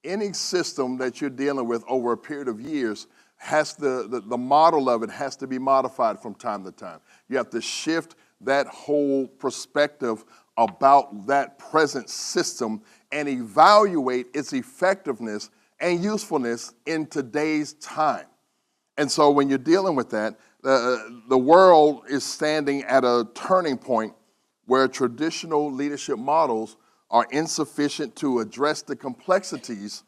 any system that you're dealing with over a period of years has the model of it has to be modified from time to time. You have to shift that whole perspective about that present system and evaluate its effectiveness and usefulness in today's time. And so when you're dealing with that, the world is standing at a turning point where traditional leadership models are insufficient to address the complexities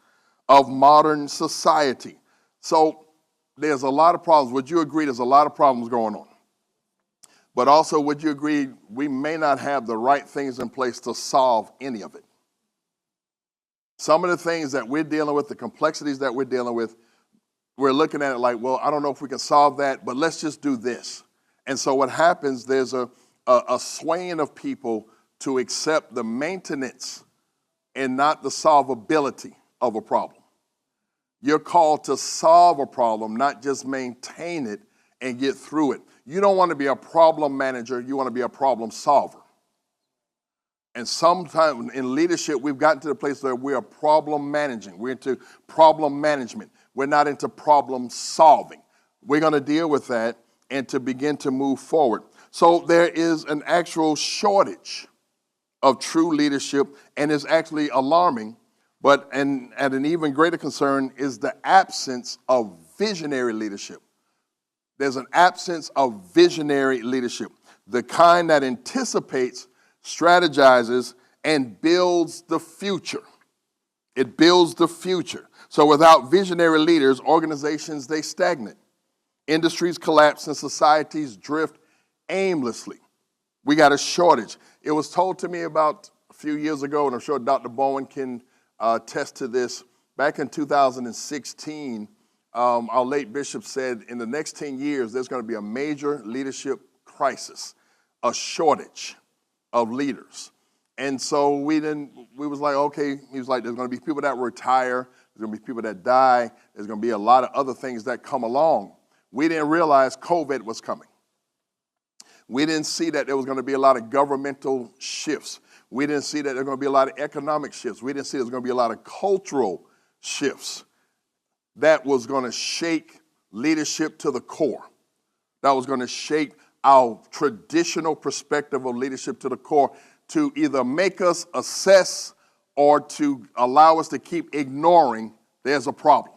of modern society. So there's a lot of problems. Would you agree there's a lot of problems going on? But also, would you agree we may not have the right things in place to solve any of it? Some of the things that we're dealing with, the complexities that we're dealing with, we're looking at it like, well, I don't know if we can solve that, but let's just do this. And so what happens, there's a swaying of people to accept the maintenance and not the solvability of a problem. You're called to solve a problem, not just maintain it and get through it. You don't want to be a problem manager, you want to be a problem solver. And sometimes in leadership, we've gotten to the place where we are problem managing. We're into problem management. We're not into problem solving. We're going to deal with that and to begin to move forward. So there is an actual shortage of true leadership, and it's actually alarming. But and an even greater concern is the absence of visionary leadership. There's an absence of visionary leadership, the kind that anticipates, strategizes, and builds the future. It builds the future. So without visionary leaders, organizations, they stagnate. Industries collapse and societies drift aimlessly. We got a shortage. It was told to me about a few years ago, and I'm sure Dr. Bowen can attest to this. Back in 2016, our late bishop said in the next 10 years, there's going to be a major leadership crisis, a shortage of leaders. And so we was like, okay, he was like, there's going to be people that retire, there's going to be people that die, there's going to be a lot of other things that come along. We didn't realize COVID was coming. We didn't see that there was going to be a lot of governmental shifts. We didn't see that there were going to be a lot of economic shifts. We didn't see there was going to be a lot of cultural shifts that was going to shake leadership to the core. That was going to shake our traditional perspective of leadership to the core, to either make us assess or to allow us to keep ignoring there's a problem.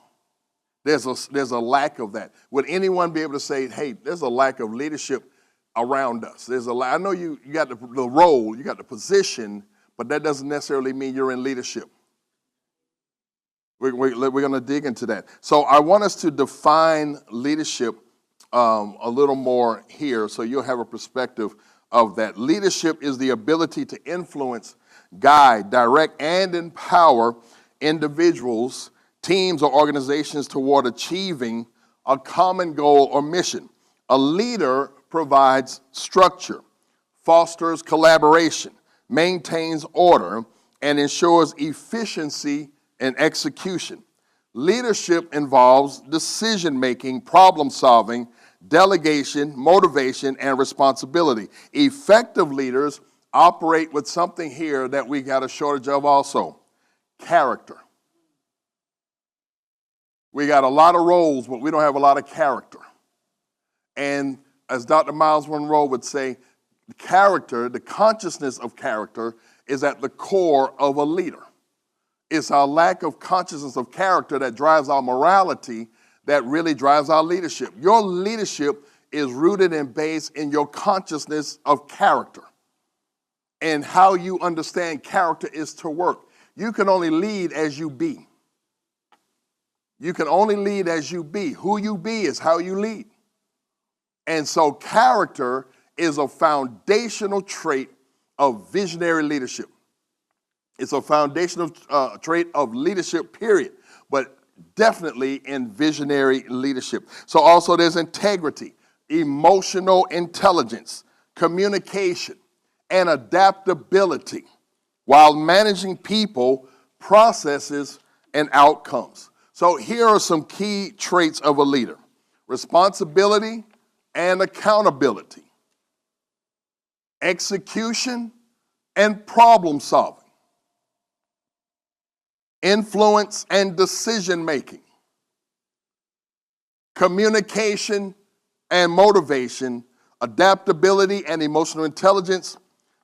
There's a lack of that. Would anyone be able to say, hey, there's a lack of leadership around us? I know you got the role, you got the position, but that doesn't necessarily mean you're in leadership. We're going to dig into that. So I want us to define leadership a little more here so you'll have a perspective of that. Leadership is the ability to influence, guide, direct, and empower individuals, teams, or organizations toward achieving a common goal or mission. A leader provides structure, fosters collaboration, maintains order, and ensures efficiency and execution. Leadership involves decision-making, problem-solving, delegation, motivation, and responsibility. Effective leaders operate with something here that we got a shortage of also: character. We got a lot of roles, but we don't have a lot of character. And as Dr. Miles Monroe would say, character, the consciousness of character, is at the core of a leader. It's our lack of consciousness of character that drives our morality, that really drives our leadership. Your leadership is rooted and based in your consciousness of character. And how you understand character is to work. You can only lead as you be. You can only lead as you be. Who you be is how you lead. And so character is a foundational trait of visionary leadership. It's a foundational trait of leadership, period, but definitely in visionary leadership. So also there's integrity, emotional intelligence, communication, and adaptability while managing people, processes, and outcomes. So here are some key traits of a leader: responsibility and accountability, execution and problem solving, influence and decision making, communication and motivation, adaptability and emotional intelligence,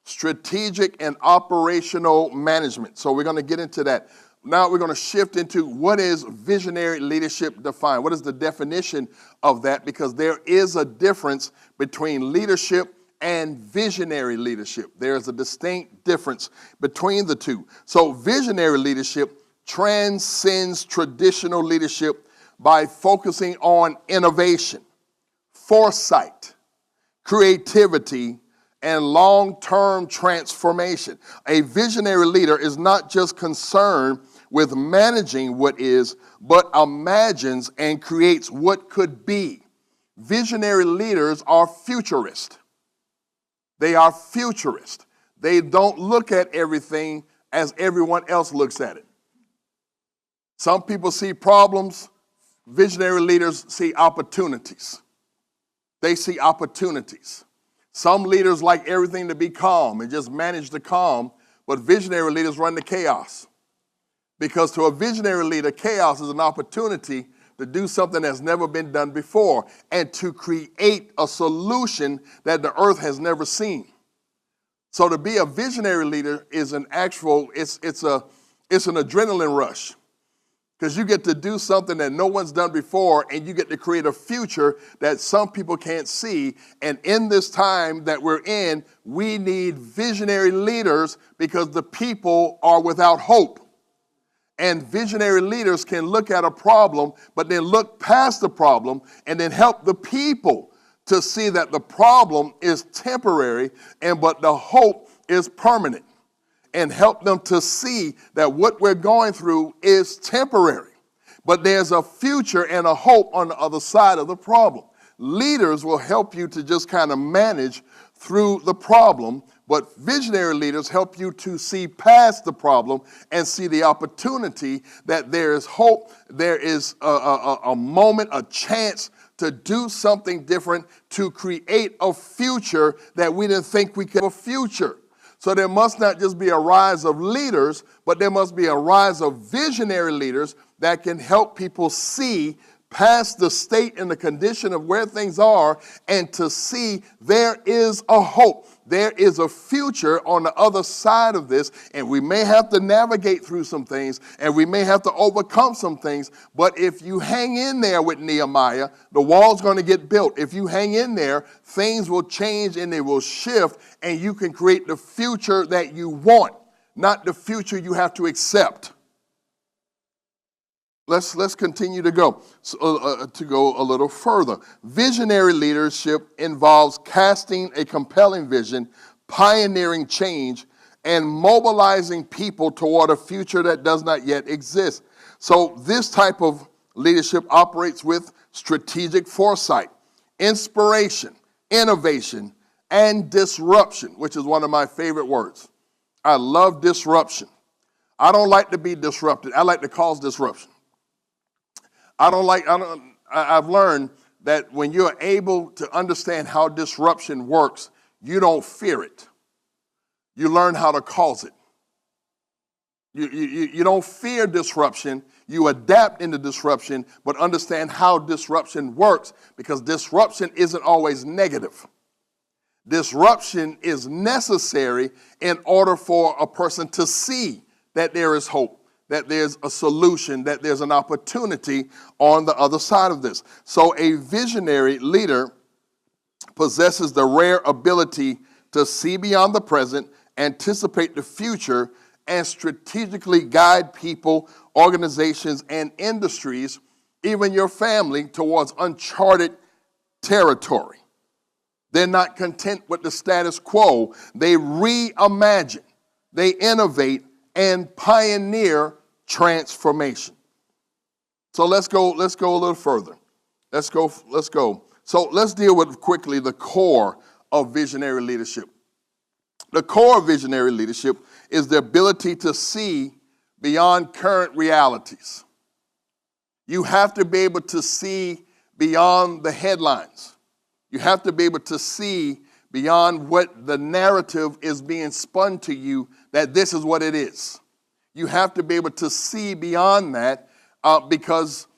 strategic and operational management. So we're going to get into that. Now we're going to shift into what is visionary leadership defined? What is the definition of that? Because there is a difference between leadership and visionary leadership. There is a distinct difference between the two. So visionary leadership transcends traditional leadership by focusing on innovation, foresight, creativity, and long-term transformation. A visionary leader is not just concerned with managing what is, but imagines and creates what could be. Visionary leaders are futurists. They are futurists. They don't look at everything as everyone else looks at it. Some people see problems. Visionary leaders see opportunities. They see opportunities. Some leaders like everything to be calm and just manage the calm, but visionary leaders run the chaos. Because to a visionary leader, chaos is an opportunity to do something that's never been done before and to create a solution that the earth has never seen. So to be a visionary leader is an actual, it's an adrenaline rush. Because you get to do something that no one's done before, and you get to create a future that some people can't see. And in this time that we're in, we need visionary leaders because the people are without hope. And visionary leaders can look at a problem, but then look past the problem and then help the people to see that the problem is temporary, but the hope is permanent. And help them to see that what we're going through is temporary. But there's a future and a hope on the other side of the problem. Leaders will help you to just kind of manage through the problem, but visionary leaders help you to see past the problem and see the opportunity that there is hope, there is a moment, a chance to do something different, to create a future that we didn't think we could have a future. So there must not just be a rise of leaders, but there must be a rise of visionary leaders that can help people see past the state and the condition of where things are and to see there is a hope. There is a future on the other side of this, and we may have to navigate through some things, and we may have to overcome some things, but if you hang in there with Nehemiah, the wall's going to get built. If you hang in there, things will change and they will shift, and you can create the future that you want, not the future you have to accept. Let's continue to go a little further. Visionary leadership involves casting a compelling vision, pioneering change, and mobilizing people toward a future that does not yet exist. So this type of leadership operates with strategic foresight, inspiration, innovation, and disruption, which is one of my favorite words. I love disruption. I don't like to be disrupted. I like to cause disruption. I've learned that when you're able to understand how disruption works, you don't fear it. You learn how to cause it. You don't fear disruption. You adapt into disruption, but understand how disruption works, because disruption isn't always negative. Disruption is necessary in order for a person to see that there is hope, that there's a solution, that there's an opportunity on the other side of this. So a visionary leader possesses the rare ability to see beyond the present, anticipate the future, and strategically guide people, organizations, and industries, even your family, towards uncharted territory. They're not content with the status quo. They reimagine, they innovate, and pioneer transformation. So let's go a little further. Let's go. So let's deal with quickly the core of visionary leadership. The core of visionary leadership is the ability to see beyond current realities. You have to be able to see beyond the headlines. You have to be able to see beyond what the narrative is being spun to you, that this is what it is. You have to be able to see beyond that because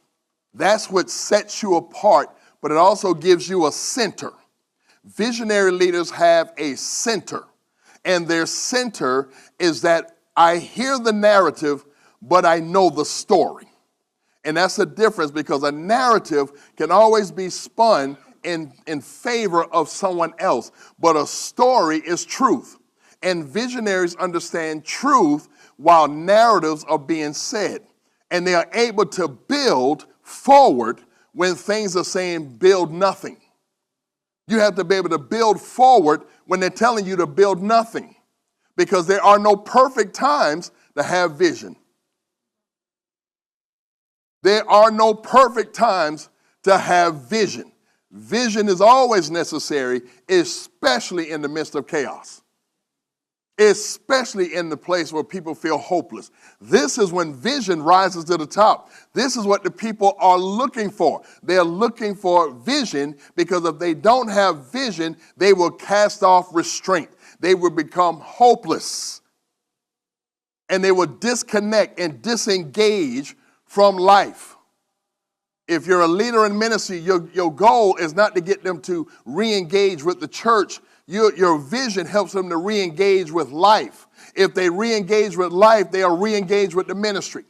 that's what sets you apart, but it also gives you a center. Visionary leaders have a center, and their center is that I hear the narrative, but I know the story. And that's the difference, because a narrative can always be spun in favor of someone else, but a story is truth. And visionaries understand truth while narratives are being said. And they are able to build forward when things are saying build nothing. You have to be able to build forward when they're telling you to build nothing, because there are no perfect times to have vision. There are no perfect times to have vision. Vision is always necessary, especially in the midst of chaos, especially in the place where people feel hopeless. This is when vision rises to the top. This is what the people are looking for. They're looking for vision, because if they don't have vision, they will cast off restraint. They will become hopeless, and they will disconnect and disengage from life. If you're a leader in ministry, your goal is not to get them to re-engage with the church. Your vision helps them to re-engage with life. If they re-engage with life, they are re-engaged with the ministry.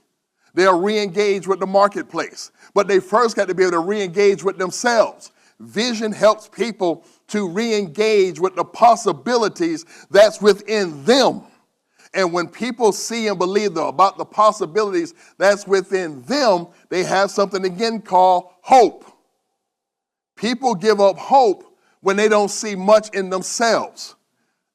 They are re-engaged with the marketplace. But they first got to be able to re-engage with themselves. Vision helps people to re-engage with the possibilities that's within them. And when people see and believe about the possibilities that's within them, they have something again called hope. People give up hope when they don't see much in themselves.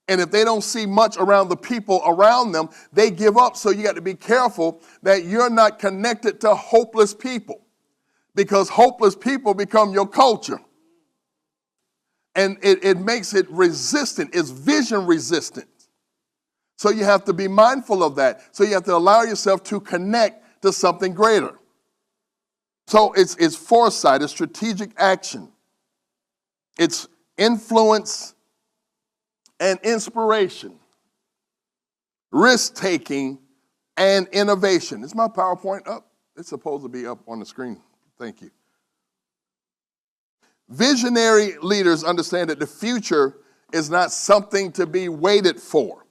And if they don't see much around the people around them, they give up. So you got to be careful that you're not connected to hopeless people, because hopeless people become your culture. And it makes it resistant. It's vision resistant. So you have to be mindful of that. So you have to allow yourself to connect to something greater. So it's foresight, it's strategic action, it's influence and inspiration, risk-taking and innovation. Is my PowerPoint up? It's supposed to be up on the screen. Thank you. Visionary leaders understand that the future is not something to be waited for.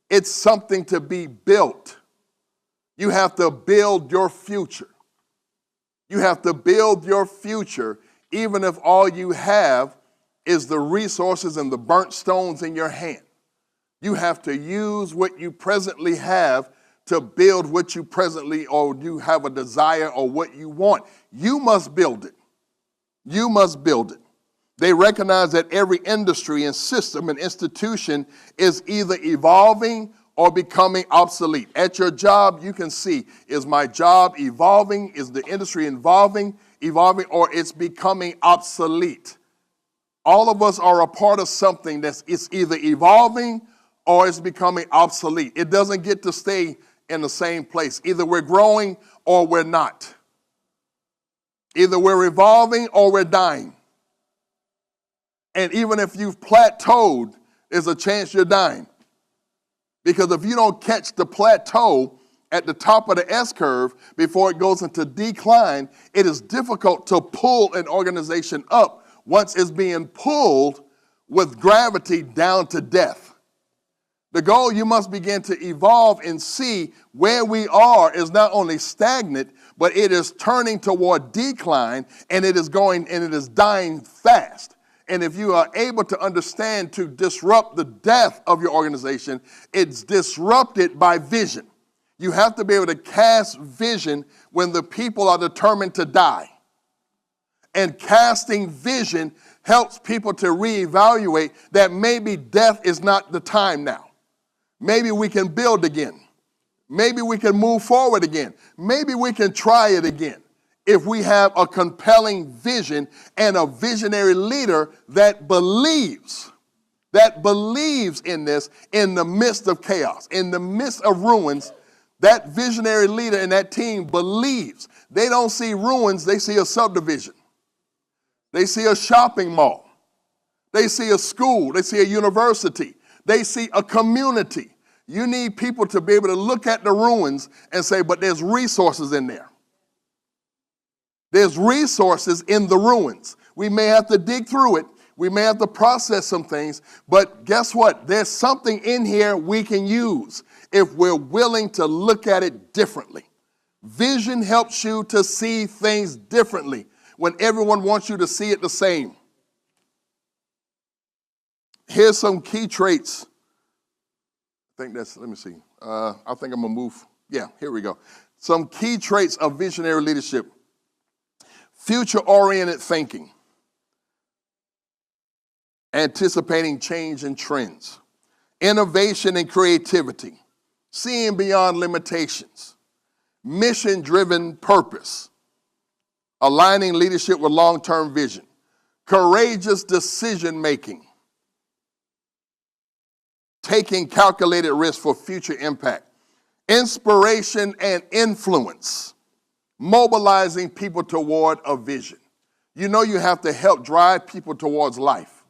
It's something to be built. You have to build your future. You have to build your future, even if all you have is the resources and the burnt stones in your hand. You have to use what you presently have to build what you presently, or you have a desire or what you want. You must build it. You must build it. They recognize that every industry and system and institution is either evolving or becoming obsolete. At your job, you can see, is my job evolving? Is the industry evolving, or it's becoming obsolete? All of us are a part of something it's either evolving or it's becoming obsolete. It doesn't get to stay in the same place. Either we're growing or we're not. Either we're evolving or we're dying. And even if you've plateaued, there's a chance you're dying. Because if you don't catch the plateau at the top of the S-curve before it goes into decline, it is difficult to pull an organization up once it's being pulled with gravity down to death. The goal, you must begin to evolve and see where we are is not only stagnant, but it is turning toward decline, and it is dying fast. And if you are able to understand to disrupt the death of your organization, it's disrupted by vision. You have to be able to cast vision when the people are determined to die. And casting vision helps people to reevaluate that maybe death is not the time now. Maybe we can build again. Maybe we can move forward again. Maybe we can try it again. If we have a compelling vision and a visionary leader that believes in this in the midst of chaos, in the midst of ruins, that visionary leader and that team believes. They don't see ruins, they see a subdivision. They see a shopping mall. They see a school. They see a university. They see a community. You need people to be able to look at the ruins and say, but there's resources in there. There's resources in the ruins. We may have to dig through it. We may have to process some things, but guess what? There's something in here we can use if we're willing to look at it differently. Vision helps you to see things differently when everyone wants you to see it the same. Here's some key traits. Let me see. I think I'm gonna move. Yeah, here we go. Some key traits of visionary leadership. Future-oriented thinking. Anticipating change and trends. Innovation and creativity. Seeing beyond limitations. Mission-driven purpose. Aligning leadership with long-term vision. Courageous decision-making. Taking calculated risks for future impact. Inspiration and influence. Mobilizing people toward a vision. You know you have to help drive people towards life.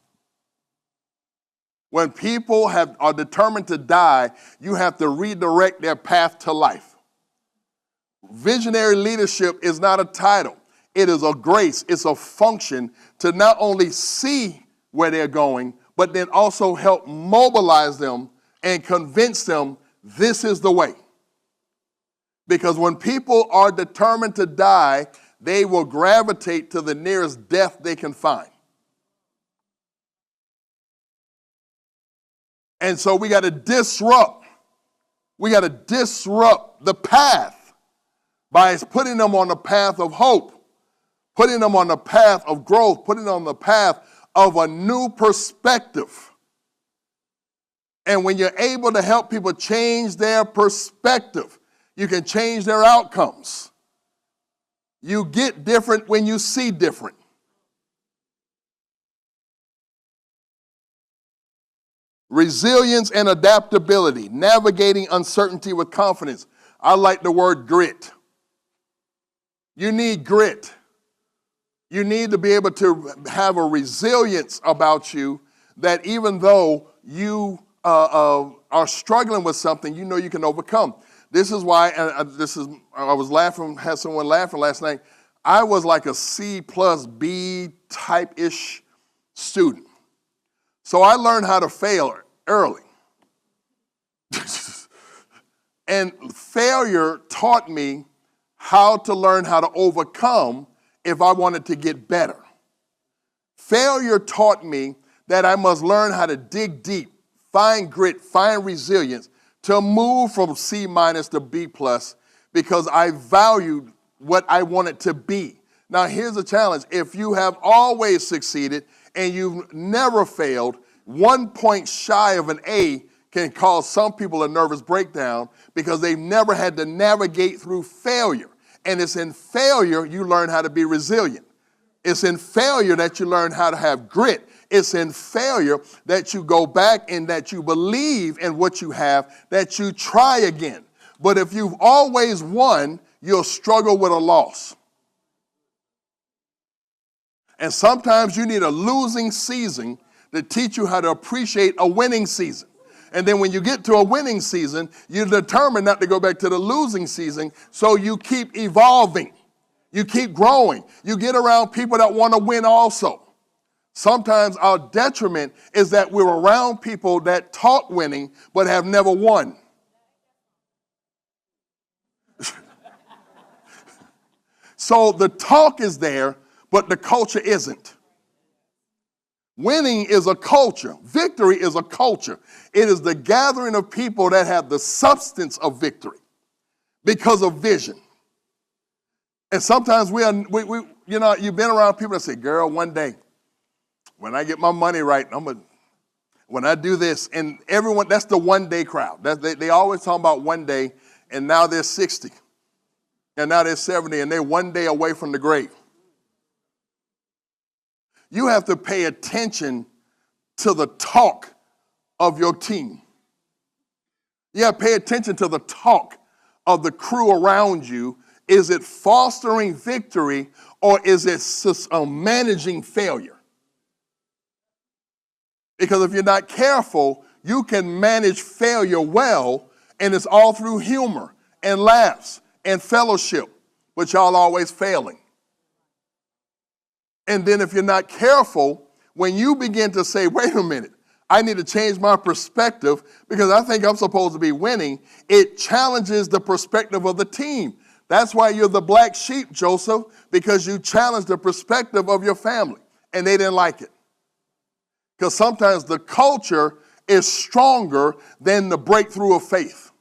When people are determined to die, you have to redirect their path to life. Visionary leadership is not a title. It is a grace. It's a function to not only see where they're going, but then also help mobilize them and convince them this is the way. Because when people are determined to die, they will gravitate to the nearest death they can find. And so we got to disrupt. We got to disrupt the path by putting them on the path of hope, putting them on the path of growth, putting them on the path of a new perspective. And when you're able to help people change their perspective, you can change their outcomes. You get different when you see different. Resilience and adaptability, navigating uncertainty with confidence. I like the word grit. You need grit. You need to be able to have a resilience about you that even though you are struggling with something, you know you can overcome. This is why, I was laughing, had someone laughing last night. I was like a C plus B type-ish student. So I learned how to fail early. And failure taught me how to learn how to overcome if I wanted to get better. Failure taught me that I must learn how to dig deep, find grit, find resilience, to move from C minus to B plus because I valued what I wanted to be. Now here's the challenge. If you have always succeeded and you've never failed, 1 point shy of an A can cause some people a nervous breakdown because they've never had to navigate through failure. And it's in failure you learn how to be resilient. It's in failure that you learn how to have grit. It's in failure that you go back and that you believe in what you have, that you try again. But if you've always won, you'll struggle with a loss. And sometimes you need a losing season to teach you how to appreciate a winning season. And then when you get to a winning season, you're determined not to go back to the losing season, so you keep evolving. You keep growing. You get around people that want to win also. Sometimes our detriment is that we're around people that talk winning but have never won. So the talk is there, but the culture isn't. Winning is a culture. Victory is a culture. It is the gathering of people that have the substance of victory because of vision. And sometimes you've been around people that say, girl, one day, when I get my money right, when I do this, and everyone, that's the one day crowd. They always talk about one day, and now they're 60, and now they're 70, and they're one day away from the grave. You have to pay attention to the talk of your team. You have to pay attention to the talk of the crew around you. Is it fostering victory or is it managing failure? Because if you're not careful, You can manage failure well, and it's all through humor and laughs and fellowship, but y'all always failing. And then if you're not careful, when you begin to say, wait a minute, I need to change my perspective because I think I'm supposed to be winning, it challenges the perspective of the team. That's why you're the black sheep, Joseph, because you challenged the perspective of your family, and they didn't like it. Because sometimes the culture is stronger than the breakthrough of faith.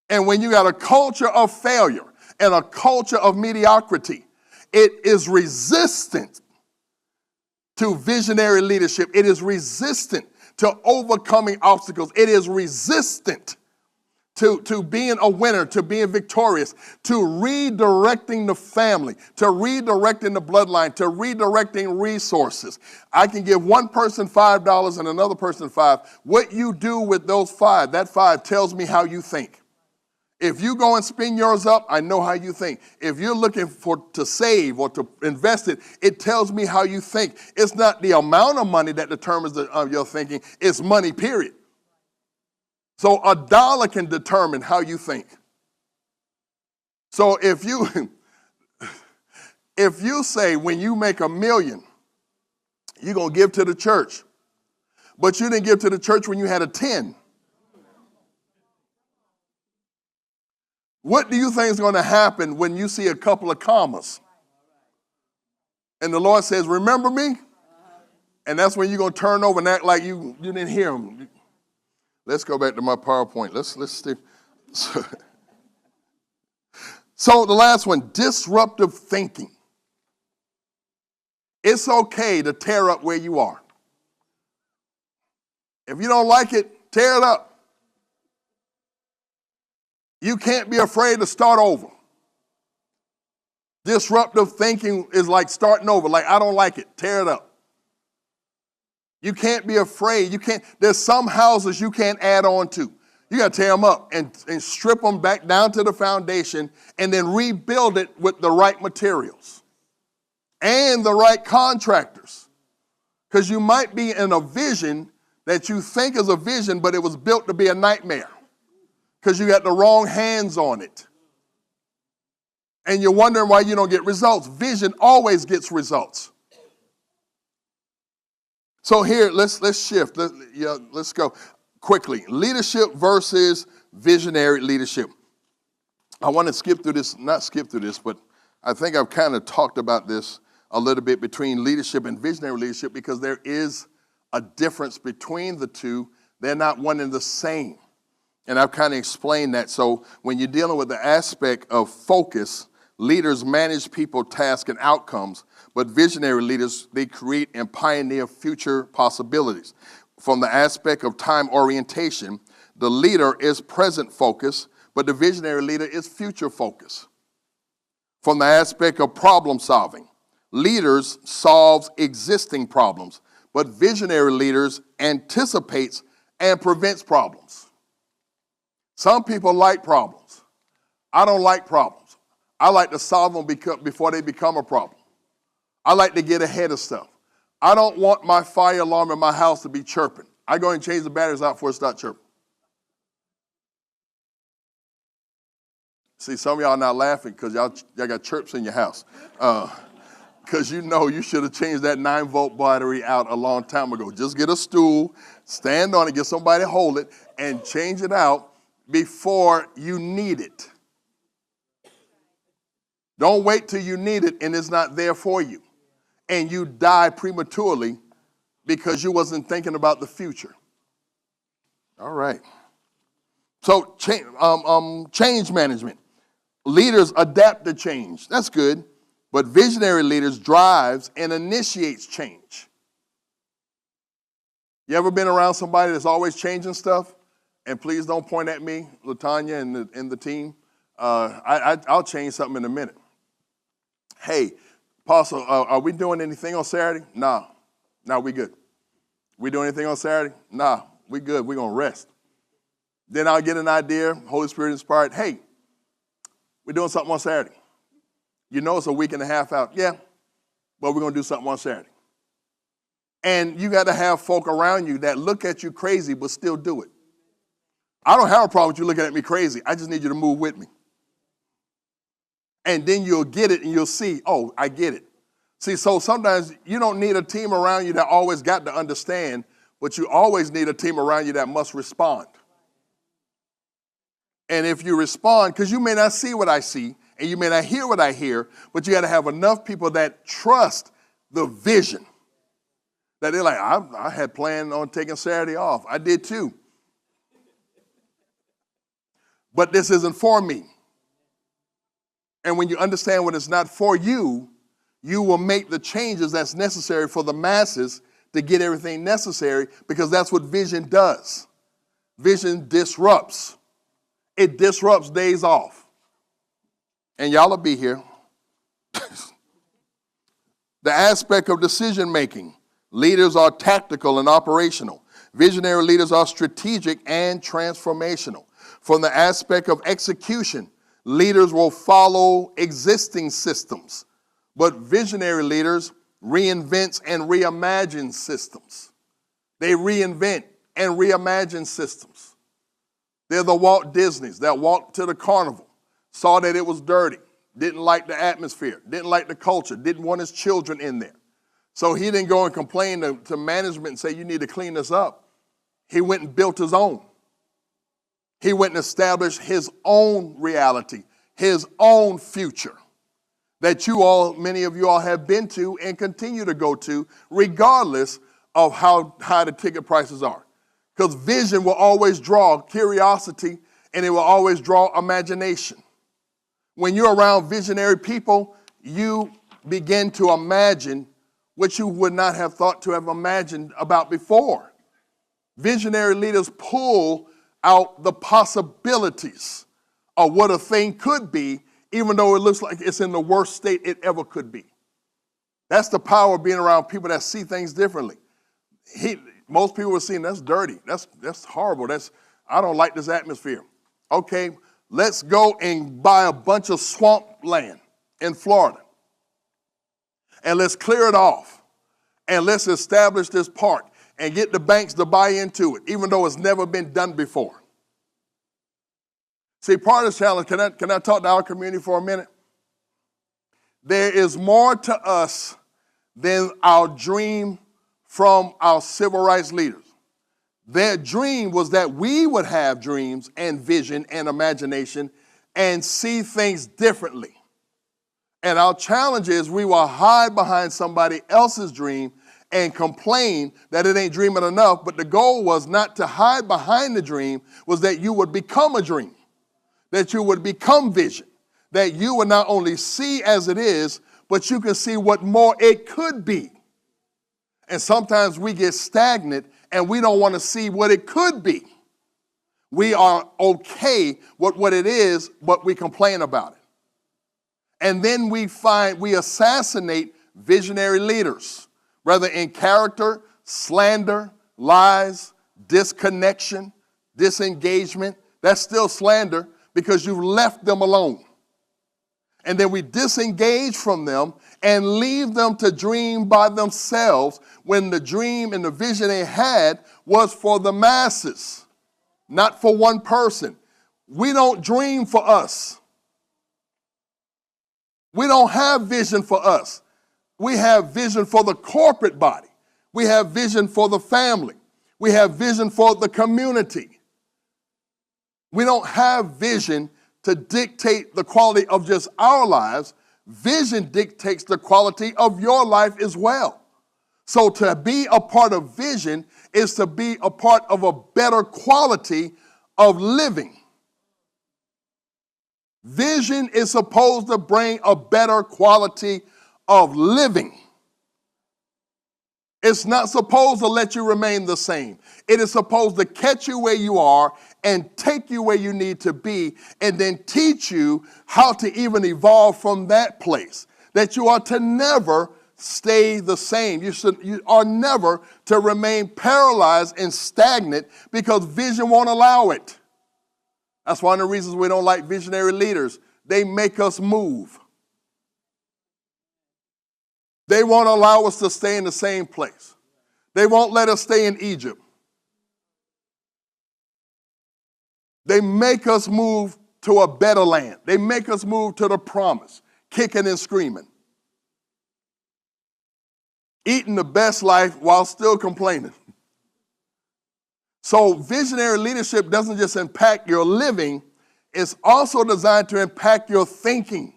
And when you got a culture of failure and a culture of mediocrity, it is resistant to visionary leadership. It is resistant to overcoming obstacles. It is resistant to being a winner, to being victorious, to redirecting the family, to redirecting the bloodline, to redirecting resources. I can give one person $5 and another person $5. What you do with those $5, that $5 tells me how you think. If you go and spend yours up, I know how you think. If you're looking to save or to invest it, it tells me how you think. It's not the amount of money that determines your thinking. It's money, period. So a dollar can determine how you think. So if you say when you make $1 million, you're going to give to the church, but you didn't give to the church when you had a 10. What do you think is going to happen when you see a couple of commas? And the Lord says, remember me? And that's when you're going to turn over and act like you didn't hear him. Let's go back to my PowerPoint. Let's stick. So the last one, disruptive thinking. It's okay to tear up where you are. If you don't like it, tear it up. You can't be afraid to start over. Disruptive thinking is like starting over. Like, I don't like it. Tear it up. You can't be afraid. There's some houses you can't add on to. You got to tear them up and strip them back down to the foundation and then rebuild it with the right materials and the right contractors. Because you might be in a vision that you think is a vision, but it was built to be a nightmare. Because you got the wrong hands on it. And you're wondering why you don't get results. Vision always gets results. So here, let's shift. Let's go quickly. Leadership versus visionary leadership. I want to not skip through this, but I think I've kind of talked about this a little bit between leadership and visionary leadership because there is a difference between the two. They're not one and the same. And I've kind of explained that. So when you're dealing with the aspect of focus, leaders manage people, tasks, and outcomes. But visionary leaders, they create and pioneer future possibilities. From the aspect of time orientation, the leader is present focus, but the visionary leader is future focus. From the aspect of problem solving, leaders solve existing problems, but visionary leaders anticipates and prevents problems. Some people like problems. I don't like problems. I like to solve them before they become a problem. I like to get ahead of stuff. I don't want my fire alarm in my house to be chirping. I go and change the batteries out before it starts chirping. See, some of y'all not laughing because y'all got chirps in your house. Because you should have changed that 9-volt battery out a long time ago. Just get a stool, stand on it, get somebody to hold it, and change it out before you need it. Don't wait till you need it and it's not there for you. And you die prematurely because you wasn't thinking about the future. All right. So change management. Leaders adapt to change. That's good. But visionary leaders drives and initiates change. You ever been around somebody that's always changing stuff? And please don't point at me, LaTanya and the team. I'll change something in a minute. Hey, Apostle, are we doing anything on Saturday? No, we good. We doing anything on Saturday? No, we good. We're going to rest. Then I'll get an idea, Holy Spirit inspired. Hey, we're doing something on Saturday. You know it's a week and a half out. Yeah, but we're going to do something on Saturday. And you got to have folk around you that look at you crazy but still do it. I don't have a problem with you looking at me crazy. I just need you to move with me. And then you'll get it and you'll see, oh, I get it. See, so sometimes you don't need a team around you that always got to understand, but you always need a team around you that must respond. And if you respond, because you may not see what I see and you may not hear what I hear, but you got to have enough people that trust the vision. That they're like, I had planned on taking Saturday off. I did too. But this isn't for me. And when you understand what it's not for you, you will make the changes that's necessary for the masses to get everything necessary, because that's what vision does. Vision disrupts. It disrupts days off. And y'all will be here. The aspect of decision making. Leaders are tactical and operational. Visionary leaders are strategic and transformational. From the aspect of execution, leaders will follow existing systems, but visionary leaders reinvent and reimagine systems. They reinvent and reimagine systems. They're the Walt Disneys that walked to the carnival, saw that it was dirty, didn't like the atmosphere, didn't like the culture, didn't want his children in there. So he didn't go and complain to management and say, you need to clean this up. He went and built his own. He went and established his own reality, his own future that you all, many of you all have been to and continue to go to, regardless of how high the ticket prices are. Because vision will always draw curiosity and it will always draw imagination. When you're around visionary people, you begin to imagine what you would not have thought to have imagined about before. Visionary leaders pull out the possibilities of what a thing could be, even though it looks like it's in the worst state it ever could be. That's the power of being around people that see things differently. Most people are seeing that's dirty, that's horrible, I don't like this atmosphere. Okay, let's go and buy a bunch of swamp land in Florida. And let's clear it off. And let's establish this park and get the banks to buy into it, even though it's never been done before. See, part of the challenge, can I talk to our community for a minute? There is more to us than our dream from our civil rights leaders. Their dream was that we would have dreams and vision and imagination and see things differently. And our challenge is we will hide behind somebody else's dream and complain that it ain't dreaming enough. But the goal was not to hide behind the dream, was that you would become a dream, that you would become vision, that you would not only see as it is, but you can see what more it could be. And sometimes we get stagnant and we don't want to see what it could be. We are okay with what it is, but we complain about it. And then we assassinate visionary leaders, whether in character, slander, lies, disconnection, disengagement. That's still slander because you've left them alone. And then we disengage from them and leave them to dream by themselves when the dream and the vision they had was for the masses, not for one person. We don't dream for us. We don't have vision for us. We have vision for the corporate body. We have vision for the family. We have vision for the community. We don't have vision to dictate the quality of just our lives. Vision dictates the quality of your life as well. So to be a part of vision is to be a part of a better quality of living. Vision is supposed to bring a better quality of living. It's not supposed to let you remain the same. It is supposed to catch you where you are and take you where you need to be and then teach you how to even evolve from that place. That you are to never stay the same. You are never to remain paralyzed and stagnant because vision won't allow it. That's one of the reasons we don't like visionary leaders. They make us move. They won't allow us to stay in the same place. They won't let us stay in Egypt. They make us move to a better land. They make us move to the promise, kicking and screaming. Eating the best life while still complaining. So visionary leadership doesn't just impact your living, it's also designed to impact your thinking.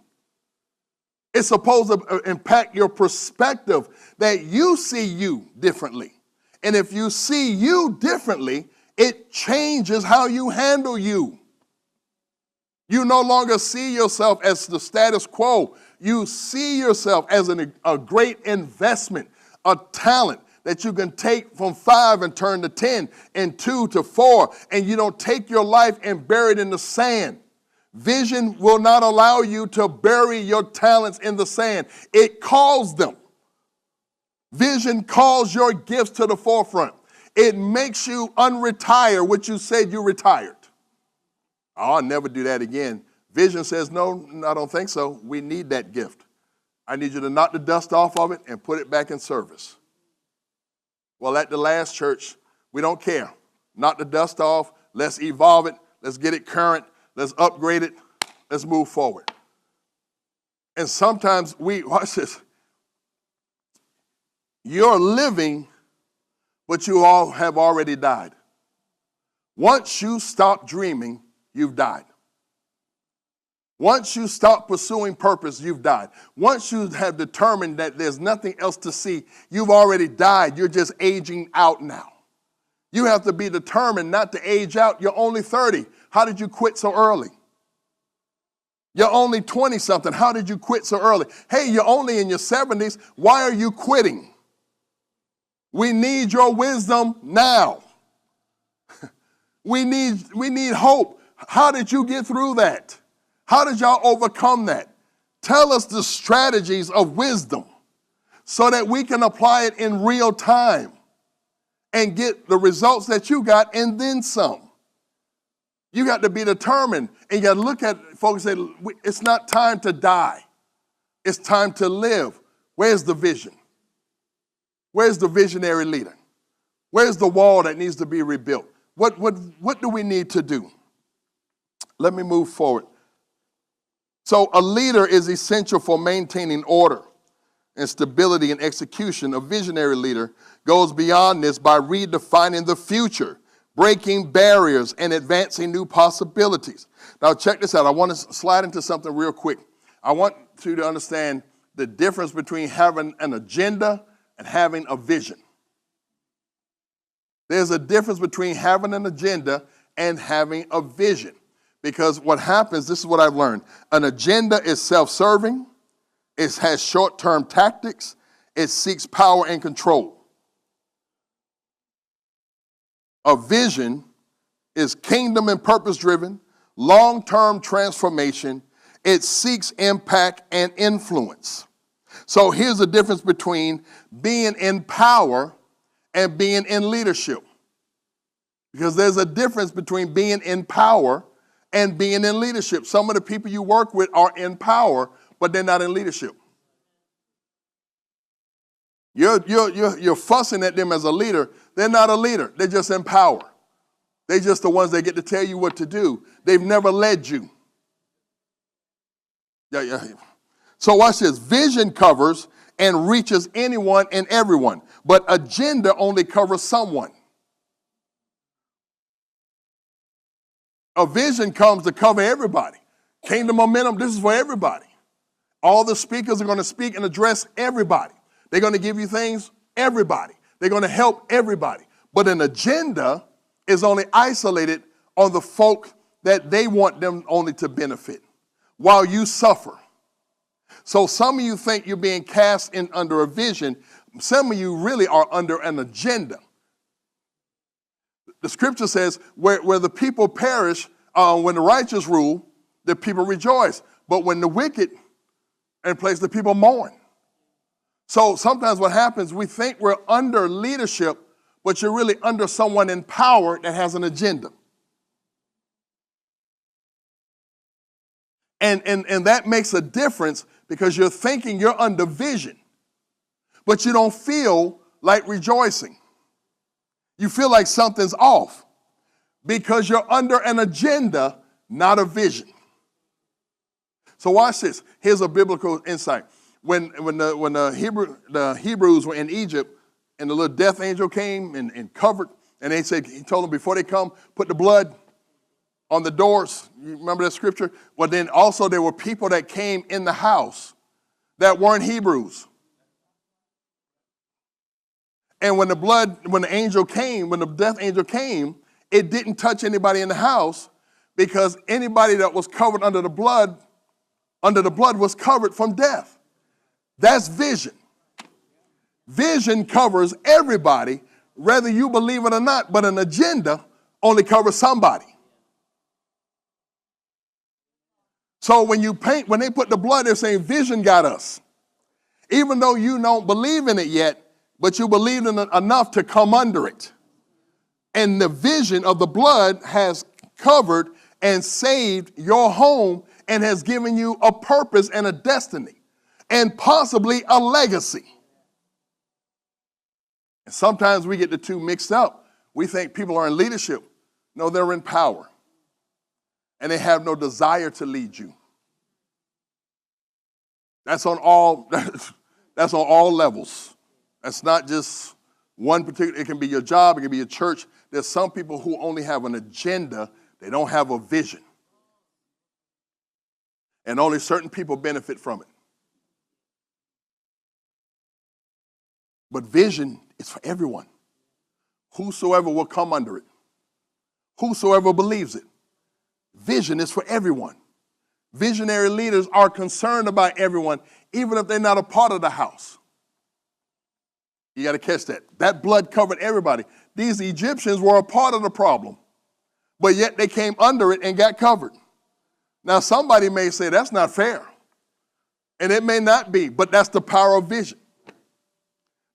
It's supposed to impact your perspective, that you see you differently. And if you see you differently, it changes how you handle you. You no longer see yourself as the status quo. You see yourself as a great investment, a talent that you can take from 5 and turn to 10 and 2 to 4. And you don't take your life and bury it in the sand. Vision will not allow you to bury your talents in the sand. It calls them. Vision calls your gifts to the forefront. It makes you unretire what you said you retired. Oh, I'll never do that again. Vision says, no, I don't think so. We need that gift. I need you to knock the dust off of it and put it back in service. Well, at the last church, we don't care. Knock the dust off. Let's evolve it. Let's get it current. Let's upgrade it. Let's move forward. And sometimes watch this. You're living, but you all have already died. Once you stop dreaming, you've died. Once you stop pursuing purpose, you've died. Once you have determined that there's nothing else to see, you've already died. You're just aging out now. You have to be determined not to age out. You're only 30. How did you quit so early? You're only 20-something. How did you quit so early? Hey, you're only in your 70s. Why are you quitting? We need your wisdom now. We need hope. How did you get through that? How did y'all overcome that? Tell us the strategies of wisdom so that we can apply it in real time and get the results that you got and then some. You got to be determined, and you got to look at folks and say, it's not time to die. It's time to live. Where's the vision? Where's the visionary leader? Where's the wall that needs to be rebuilt? What do we need to do? Let me move forward. So a leader is essential for maintaining order and stability and execution. A visionary leader goes beyond this by redefining the future, breaking barriers, and advancing new possibilities. Now check this out. I want to slide into something real quick. I want you to understand the difference between having an agenda and having a vision. There's a difference between having an agenda and having a vision. Because what happens, this is what I've learned. An agenda is self-serving. It has short-term tactics. It seeks power and control. A vision is kingdom and purpose-driven, long-term transformation. It seeks impact and influence. So here's the difference between being in power and being in leadership. Because there's a difference between being in power and being in leadership. Some of the people you work with are in power, but they're not in leadership. You're fussing at them as a leader. They're not a leader. They're just in power. They're just the ones that get to tell you what to do. They've never led you. Yeah. So watch this. Vision covers and reaches anyone and everyone, but agenda only covers someone. A vision comes to cover everybody. Kingdom momentum, this is for everybody. All the speakers are going to speak and address everybody. They're going to give you things, everybody. They're going to help everybody. But an agenda is only isolated on the folk that they want them only to benefit while you suffer. So some of you think you're being cast in under a vision. Some of you really are under an agenda. The scripture says, where the people perish, when the righteous rule, the people rejoice. But when the wicked in place, the people mourn. So sometimes what happens, we think we're under leadership, but you're really under someone in power that has an agenda. And that makes a difference because you're thinking you're under vision, but you don't feel like rejoicing. You feel like something's off because you're under an agenda, not a vision. So watch this. Here's a biblical insight. When the Hebrews were in Egypt and the little death angel came and covered, and he told them before they come, put the blood on the doors. You remember that scripture? Well, then also there were people that came in the house that weren't Hebrews. And when the angel came, when the death angel came, it didn't touch anybody in the house because anybody that was covered under the blood was covered from death. That's vision. Vision covers everybody, whether you believe it or not, but an agenda only covers somebody. So when they put the blood, they're saying vision got us. Even though you don't believe in it yet, but you believe in it enough to come under it. And the vision of the blood has covered and saved your home and has given you a purpose and a destiny and possibly a legacy. And sometimes we get the two mixed up. We think people are in leadership. No, they're in power. And they have no desire to lead you. That's on all levels. That's not just one particular, it can be your job, it can be your church. There's some people who only have an agenda, they don't have a vision. And only certain people benefit from it. But vision is for everyone. Whosoever will come under it. Whosoever believes it. Vision is for everyone. Visionary leaders are concerned about everyone, even if they're not a part of the house. You got to catch that. That blood covered everybody. These Egyptians were a part of the problem, but yet they came under it and got covered. Now, somebody may say that's not fair, and it may not be, but that's the power of vision.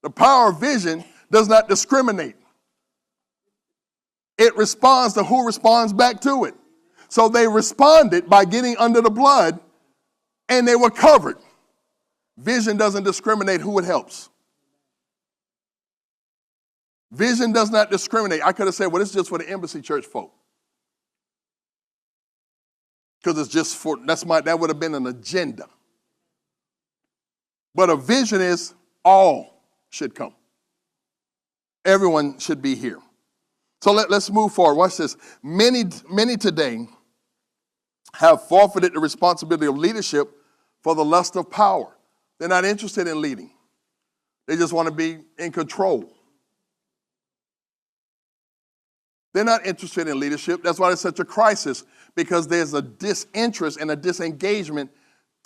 The power of vision does not discriminate. It responds to who responds back to it. So they responded by getting under the blood, and they were covered. Vision doesn't discriminate who it helps. Vision does not discriminate. I could have said, well, it's just for the embassy church folk. Because it's just for, that would have been an agenda. But a vision is all should come. Everyone should be here. So let's move forward. Watch this. Many today have forfeited the responsibility of leadership for the lust of power. They're not interested in leading. They just want to be in control. They're not interested in leadership. That's why it's such a crisis, because there's a disinterest and a disengagement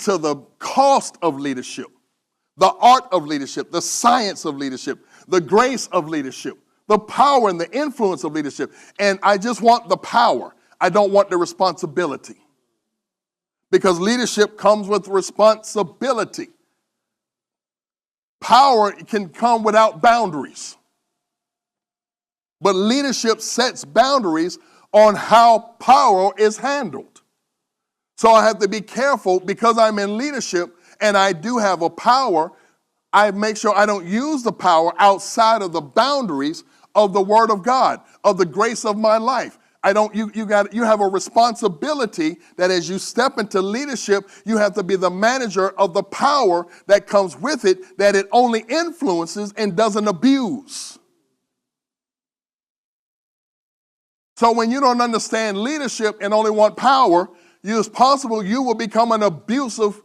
to the cost of leadership, the art of leadership, the science of leadership, the grace of leadership, the power and the influence of leadership. And I just want the power. I don't want the responsibility. Because leadership comes with responsibility. Power can come without boundaries. But leadership sets boundaries on how power is handled. So I have to be careful, because I'm in leadership and I do have a power. I make sure I don't use the power outside of the boundaries of the Word of God, of the grace of my life. You have a responsibility that as you step into leadership, you have to be the manager of the power that comes with it, that it only influences and doesn't abuse. So when you don't understand leadership and only want power, it's possible you will become an abusive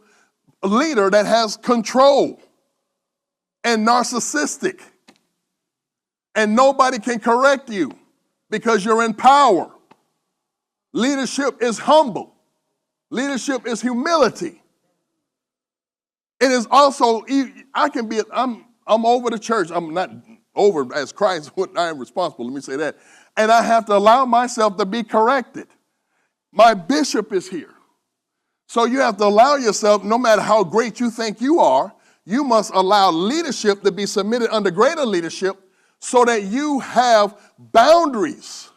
leader that has control and narcissistic. And nobody can correct you because you're in power. Leadership is humble. Leadership is humility. It is also, I'm over the church. I'm not over as Christ, I am responsible, let me say that. And I have to allow myself to be corrected. My bishop is here. So you have to allow yourself, no matter how great you think you are, you must allow leadership to be submitted under greater leadership so that you have boundaries.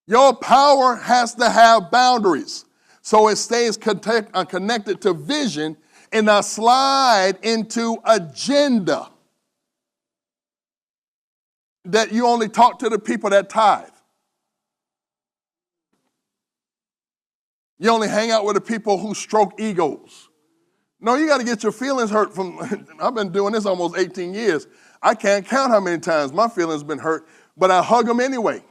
Your power has to have boundaries so it stays connected to vision and not slide into agenda. that you only talk to the people that tithe. You only hang out with the people who stroke egos. No, you got to get your feelings hurt from, I've been doing this almost 18 years. I can't count how many times my feelings been hurt, but I hug them anyway.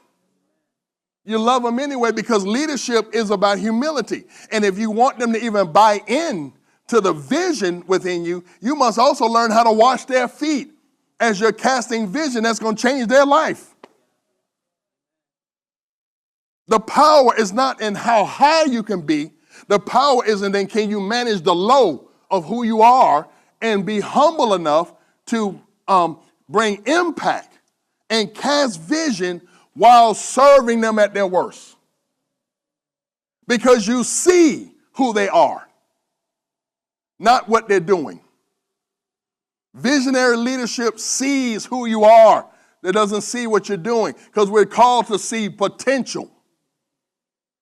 You love them anyway because leadership is about humility. And if you want them to even buy in to the vision within you, you must also learn how to wash their feet as you're casting vision that's going to change their life. The power is not in how high you can be. The power is in can you manage the low of who you are and be humble enough to bring impact and cast vision while serving them at their worst. Because you see who they are, not what they're doing. Visionary leadership sees who you are. It doesn't see what you're doing because we're called to see potential.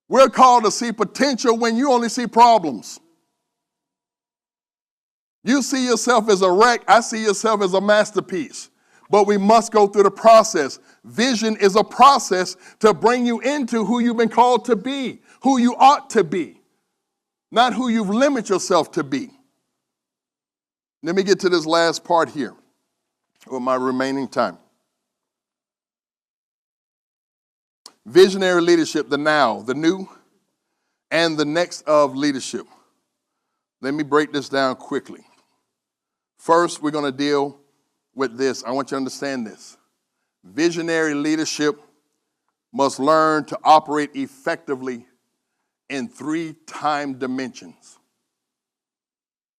We're called to see potential when you only see problems. You see yourself as a wreck. I see yourself as a masterpiece. But we must go through the process. Vision is a process to bring you into who you've been called to be, who you ought to be, not who you've limited yourself to be. Let me get to this last part here with my remaining time. Visionary leadership, the now, the new, and the next of leadership. Let me break this down quickly. First, we're going to deal with this. I want you to understand this. Visionary leadership must learn to operate effectively in 3 time dimensions.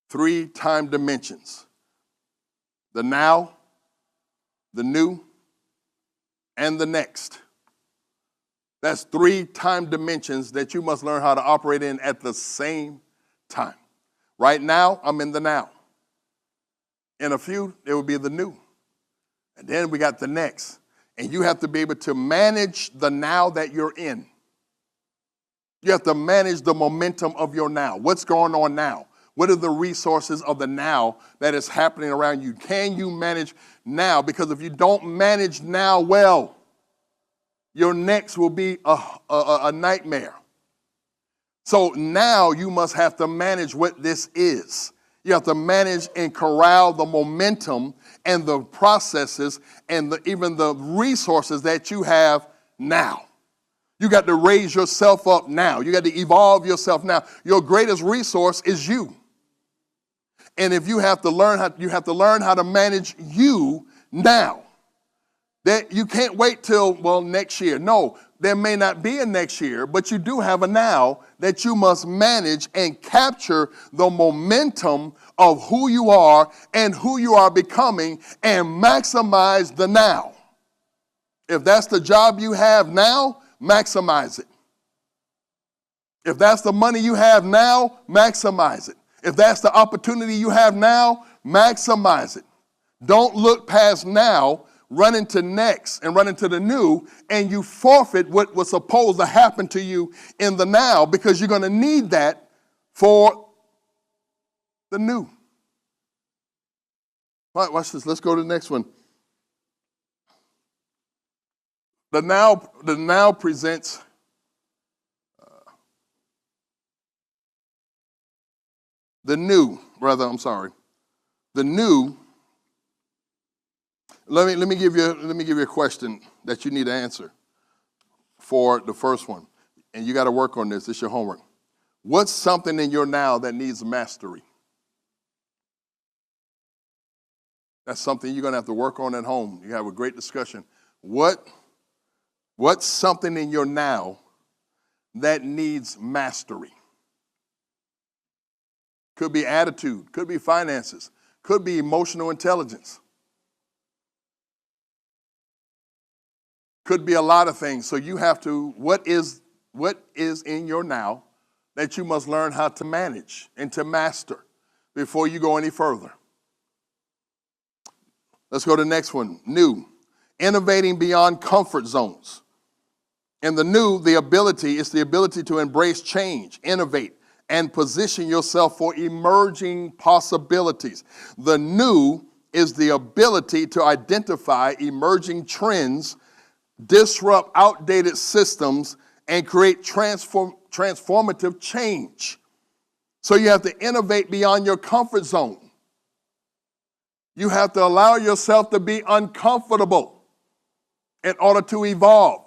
3 time dimensions. The now, the new, and the next. That's 3 time dimensions that you must learn how to operate in at the same time. Right now, I'm in the now. In a few, it will be the new. And then we got the next. And you have to be able to manage the now that you're in. You have to manage the momentum of your now. What's going on now? What are the resources of the now that is happening around you? Can you manage now? Because if you don't manage now well, your next will be a nightmare. So now you must have to manage what this is. You have to manage and corral the momentum and the processes and even the resources that you have now. You got to raise yourself up now. You got to evolve yourself now. Your greatest resource is you. And if you have to learn how to manage you now. That you can't wait till, next year. No, there may not be a next year, but you do have a now that you must manage and capture the momentum of who you are and who you are becoming and maximize the now. If that's the job you have now, maximize it. If that's the money you have now, maximize it. If that's the opportunity you have now, maximize it. Don't look past now. Run into next and run into the new, and you forfeit what was supposed to happen to you in the now because you're going to need that for the new. All right, watch this. Let's go to the next one. The now presents the new. Let me give you a question that you need to answer for the first one. And you got to work on this. It's your homework. What's something in your now that needs mastery? That's something you're going to have to work on at home. You have a great discussion. What's something in your now that needs mastery? Could be attitude, could be finances, could be emotional intelligence. Could be a lot of things. So you have to, what is in your now that you must learn how to manage and to master before you go any further. Let's go to the next one. New. Innovating beyond comfort zones. And the new, the ability to embrace change, innovate, and position yourself for emerging possibilities. The new is the ability to identify emerging trends, disrupt outdated systems, and create transformative change. So you have to innovate beyond your comfort zone. You have to allow yourself to be uncomfortable in order to evolve.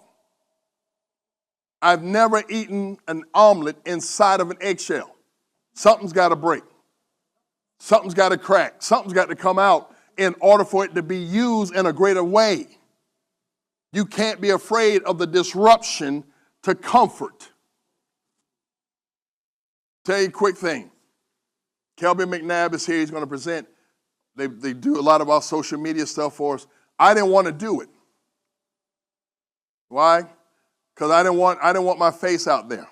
I've never eaten an omelet inside of an eggshell. Something's got to break. Something's got to crack. Something's got to come out in order for it to be used in a greater way. You can't be afraid of the disruption to comfort. Tell you a quick thing. Kelby McNabb is here. He's going to present. They do a lot of our social media stuff for us. I didn't want to do it. Why? Because I didn't want my face out there.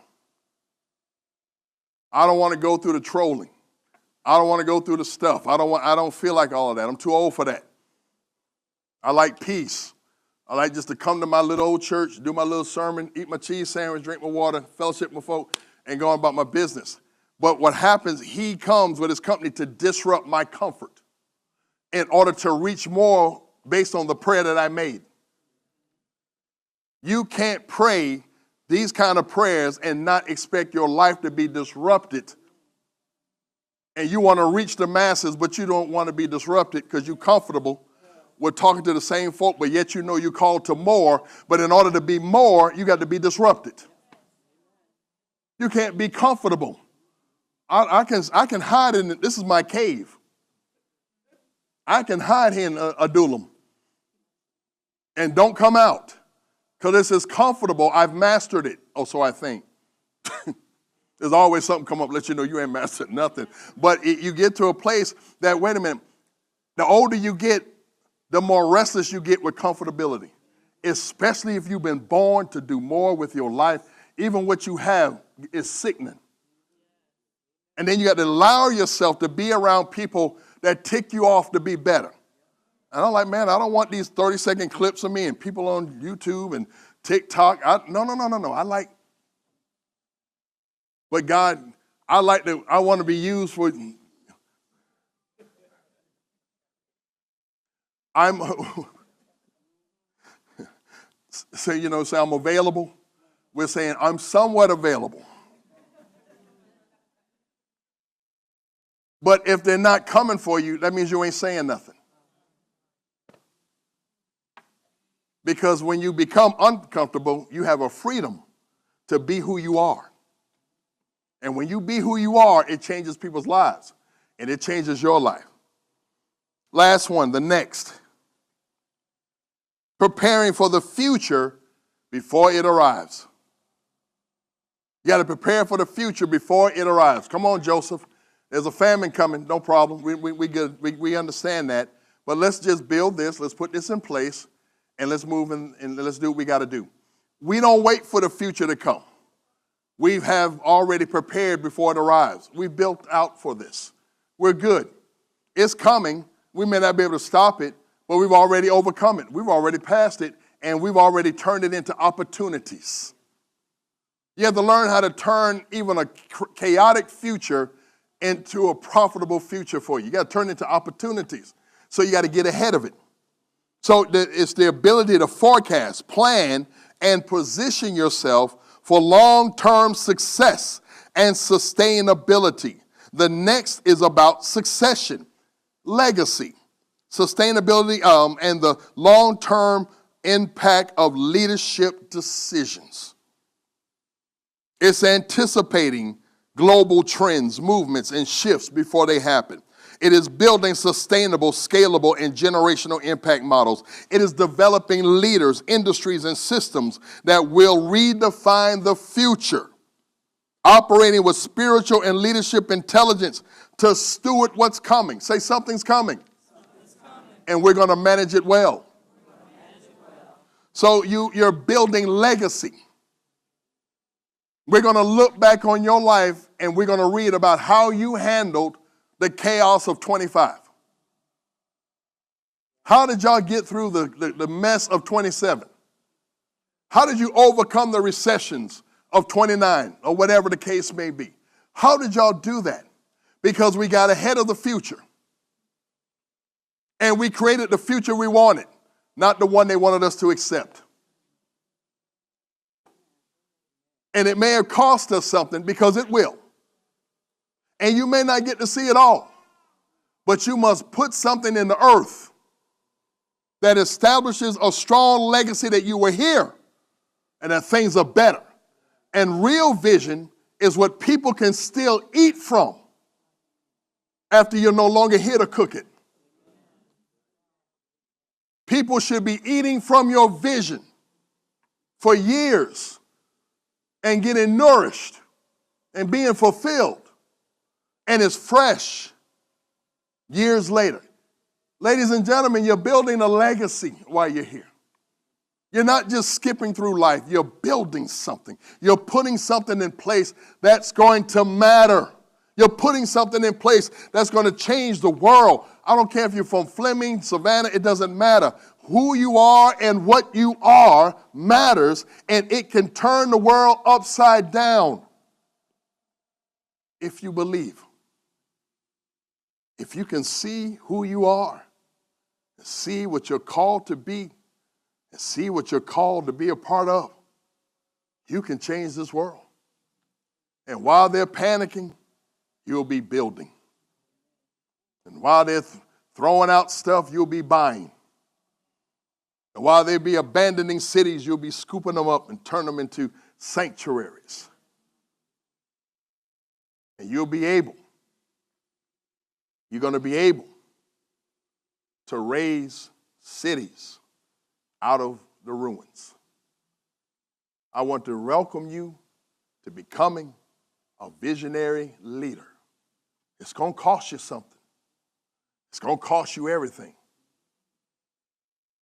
I don't want to go through the trolling. I don't want to go through the stuff. I don't feel like all of that. I'm too old for that. I like peace. I like just to come to my little old church, do my little sermon, eat my cheese sandwich, drink my water, fellowship with folk, and go on about my business. But what happens, he comes with his company to disrupt my comfort in order to reach more based on the prayer that I made. You can't pray these kind of prayers and not expect your life to be disrupted. And you want to reach the masses, but you don't want to be disrupted because you're comfortable with talking to the same folk, but yet you know you're called to more. But in order to be more, you got to be disrupted. You can't be comfortable. I can hide in, this is my cave. I can hide here in Adullam and don't come out. Because this is comfortable. I've mastered it. Oh, so I think. There's always something come up, let you know you ain't mastered nothing. But you get to a place that, wait a minute, the older you get, the more restless you get with comfortability. Especially if you've been born to do more with your life. Even what you have is sickening. And then you got to allow yourself to be around people that tick you off to be better. And I'm like, man, I don't want these 30-second clips of me and people on YouTube and TikTok. No. I like, but God, I want to be used for, say I'm available. We're saying I'm somewhat available. But if they're not coming for you, that means you ain't saying nothing. Because when you become uncomfortable, you have a freedom to be who you are. And when you be who you are, it changes people's lives. And it changes your life. Last one, the next. Preparing for the future before it arrives. You got to prepare for the future before it arrives. Come on, Joseph. There's a famine coming. No problem. We understand that. But let's just build this. Let's put this in place. And let's move and let's do what we got to do. We don't wait for the future to come. We have already prepared before it arrives. We built out for this. We're good. It's coming. We may not be able to stop it, but we've already overcome it. We've already passed it, and we've already turned it into opportunities. You have to learn how to turn even a chaotic future into a profitable future for you. You got to turn it into opportunities. So you got to get ahead of it. So it's the ability to forecast, plan, and position yourself for long-term success and sustainability. The next is about succession, legacy, sustainability, and the long-term impact of leadership decisions. It's anticipating global trends, movements, and shifts before they happen. It is building sustainable, scalable, and generational impact models. It is developing leaders, industries, and systems that will redefine the future. Operating with spiritual and leadership intelligence to steward what's coming. Say something's coming. Something's coming. And we're going to manage it well. So you're building legacy. We're going to look back on your life and we're going to read about how you handled the chaos of 25. How did y'all get through the mess of 27? How did you overcome the recessions of 29 or whatever the case may be? How did y'all do that? Because we got ahead of the future. And we created the future we wanted, not the one they wanted us to accept. And it may have cost us something, because it will. And you may not get to see it all, but you must put something in the earth that establishes a strong legacy that you were here and that things are better. And real vision is what people can still eat from after you're no longer here to cook it. People should be eating from your vision for years and getting nourished and being fulfilled. And it's fresh years later. Ladies and gentlemen, you're building a legacy while you're here. You're not just skipping through life. You're building something. You're putting something in place that's going to matter. You're putting something in place that's going to change the world. I don't care if you're from Fleming, Savannah, it doesn't matter. Who you are and what you are matters, and it can turn the world upside down if you believe. If you can see who you are, see what you're called to be, and see what you're called to be a part of, you can change this world. And while they're panicking, you'll be building. And while they're throwing out stuff, you'll be buying. And while they be abandoning cities, you'll be scooping them up and turn them into sanctuaries. And you're going to be able to raise cities out of the ruins. I want to welcome you to becoming a visionary leader. It's going to cost you something. It's going to cost you everything.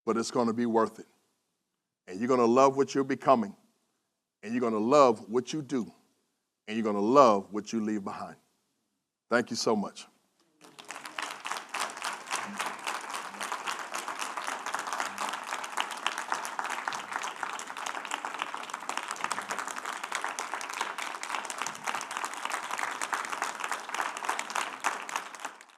But it's going to be worth it. And you're going to love what you're becoming. And you're going to love what you do. And you're going to love what you leave behind. Thank you so much.